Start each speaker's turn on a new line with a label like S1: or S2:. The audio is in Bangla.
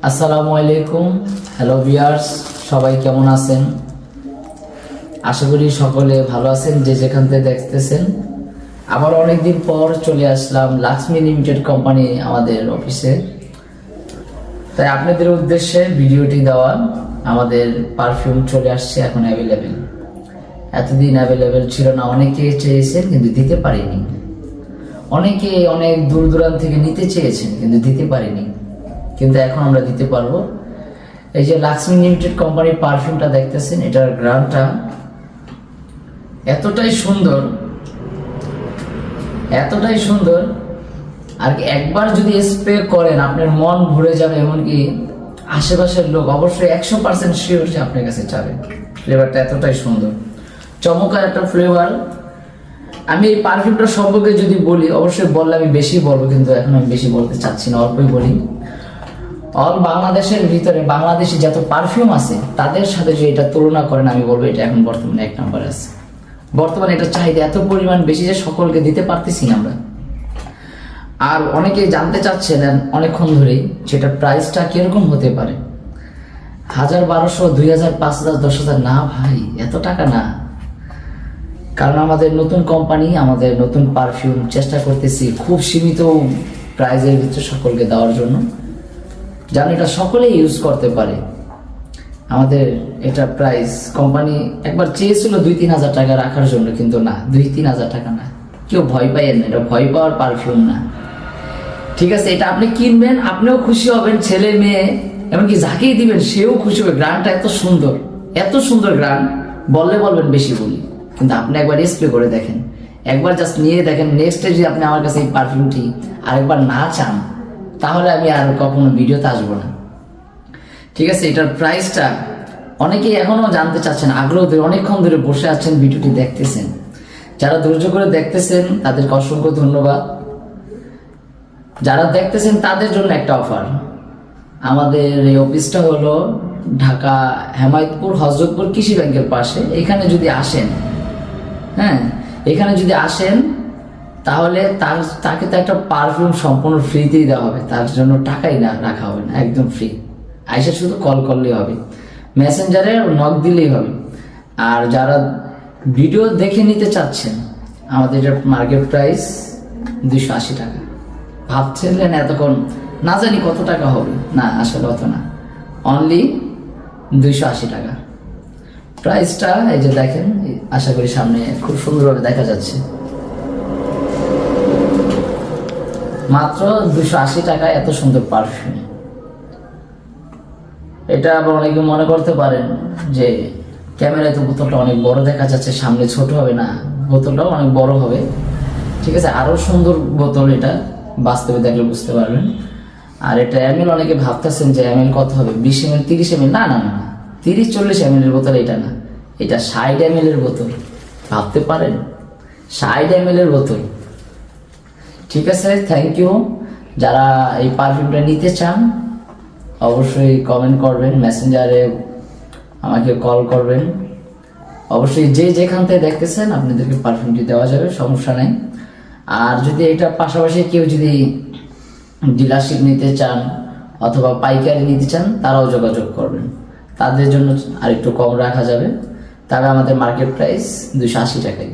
S1: আসসালামু আলাইকুম। হ্যালো ভিউয়ার্স, সবাই কেমন আছেন? আশা করি সকলে ভালো আছেন যে যেখান থেকে দেখতেছেন। আবার অনেকদিন পর চলে আসলাম লাক্সমি লিমিটেড কোম্পানি আমাদের অফিসে। তাই আপনাদের উদ্দেশ্যে ভিডিওটি দেওয়া। আমাদের পারফিউম চলে আসছে এখন অ্যাভেলেবেল। এতদিন অ্যাভেলেবেল ছিল না, অনেকে চেয়েছেন কিন্তু দিতে পারিনি। অনেকে অনেক দূর দূরান্ত থেকে নিতে চেয়েছেন কিন্তু দিতে পারিনি, কিন্তু এখন আমরা দিতে পারবো। এই যে লাক্সমি লিমিটেড কোম্পানির পারফিউমটা দেখতেছেন, এটার গ্রানটা এতটাই সুন্দর আর একবার যদি স্প্রে করেন আপনার মন ভরে যাবে, এমনকি আশেপাশের লোক অবশ্যই 100% শিওর যে আপনার কাছে যাবে। ফ্লেভারটা এতটাই সুন্দর, চমৎকার একটা ফ্লেভার। আমি এই পারফিউমটা সম্পর্কে যদি বলি, অবশ্যই বললে আমি বেশি বলবো, কিন্তু এখন আমি বেশি বলতে চাচ্ছি না, অল্পই বলি। অল বাংলাদেশের ভিতরে বাংলাদেশি যত পারফিউম আছে তাদের সাথে যদি এটা তুলনা করেন, আমি বলবো এটা এখন বর্তমানে 1 নম্বরে আছে। বর্তমানে এটা চাহিদা এত পরিমাণ বেশি যে সকলকে দিতে পারতেছি না আমরা। আর অনেকেই জানতে চাচ্ছেন অনেকক্ষণ ধরেই যেটা প্রাইসটা কিরকম হতে পারে। 1000, 1200, 2000, 5000, 10000 না ভাই, এত টাকা না। কারণ আমাদের নতুন কোম্পানি, আমাদের নতুন পারফিউম, চেষ্টা করতেছি খুব সীমিত প্রাইজের ভিতরে সকলকে দেওয়ার জন্য, যেন এটা সকলেই ইউজ করতে পারে। আমাদের এটা প্রাইস কোম্পানি একবার চেয়েছিল 2-3 হাজার টাকা রাখার জন্য, কিন্তু না, 2-3 হাজার টাকা না। কেউ ভয় পাইয়েন না, এটা ভয় পাওয়ার পারফিউম না। ঠিক আছে, এটা আপনি কিনবেন, আপনিও খুশি হবেন, ছেলে মেয়ে এমনকি যাকেই দিবেন সেও খুশি হবে। গ্রানটা এত সুন্দর গ্রান, বলবেন বেশি বলি, কিন্তু আপনি একবার স্প্রে করে দেখেন, একবার জাস্ট নিয়ে দেখেন। নেক্সট ডে যদি আপনি আমার কাছে এই পারফিউমটি আরেকবার না চান, তাহলে আমি আর কখনো ভিডিওতে আসবো না। ঠিক আছে, এটার প্রাইসটা অনেকেই এখনো জানতে চাচ্ছেন, আগ্রহ ধরে অনেকক্ষণ ধরে বসে আছেন, ভিডিওটি দেখতেছেন। যারা ধৈর্য করে দেখতেছেন তাদেরকে অসংখ্য ধন্যবাদ। যারা দেখতেছেন তাদের জন্য একটা অফার। আমাদের এই অফিসটা হলো ঢাকা হেমায়তপুর হযরতপুর কৃষি ব্যাংকের পাশে। এখানে যদি আসেন, এখানে যদি আসেন তাহলে তাকে তো একটা পারফিউম সম্পূর্ণ ফ্রিতেই দেওয়া হবে, তার জন্য টাকাই না রাখা হবে না, একদম ফ্রি। আইসা শুধু কল করলেই হবে, মেসেঞ্জারে নক দিলেই হবে। আর যারা ভিডিও দেখে নিতে চাচ্ছেন, আমাদের এটার মার্কেট প্রাইস 280 টাকা। ভাবছিলেন এতক্ষণ না জানি কত টাকা হবে, না আসলে অত না, অনলি 280 টাকা প্রাইসটা। এই যে দেখেন, আশা করি সামনে খুব সুন্দরভাবে দেখা যাচ্ছে। মাত্র 280 টাকায় এত সুন্দর পারফিউম। এটা আবার অনেকে মনে করতে পারেন যে ক্যামেরায় তো বোতলটা অনেক বড় দেখা যাচ্ছে, সামনে ছোট হবে, না, বোতলটাও অনেক বড় হবে। ঠিক আছে, আরো সুন্দর বোতল, এটা বাস্তবে দেখলে বুঝতে পারবেন। আর এটা এমএল, অনেকে ভাবতেছেন যে এমএল কত হবে, 20 ml, 30 ml। না, 30-40 ml এর বোতল এটা না, এটা 60 ml এর বোতল। ভাবতে পারেন, 60 ml এর বোতল। ঠিক আছে, থ্যাংক ইউ। যারা এই পারফিউমটা নিতে চান অবশ্যই কমেন্ট করবেন, মেসেঞ্জারে আমাকে কল করবেন। অবশ্যই যে যেখান থেকে দেখতেছেন আপনাদেরকে পারফিউমটি দেওয়া যাবে, সমস্যা নেই। আর যদি এটা পাশাপাশি কেউ যদি ডিলারশিপ নিতে চান অথবা পাইকারি নিতে চান, তারাও যোগাযোগ করবেন, তাদের জন্য আরেকটু কম রাখা যাবে। তবে আমাদের মার্কেট প্রাইস 280 টাকাই।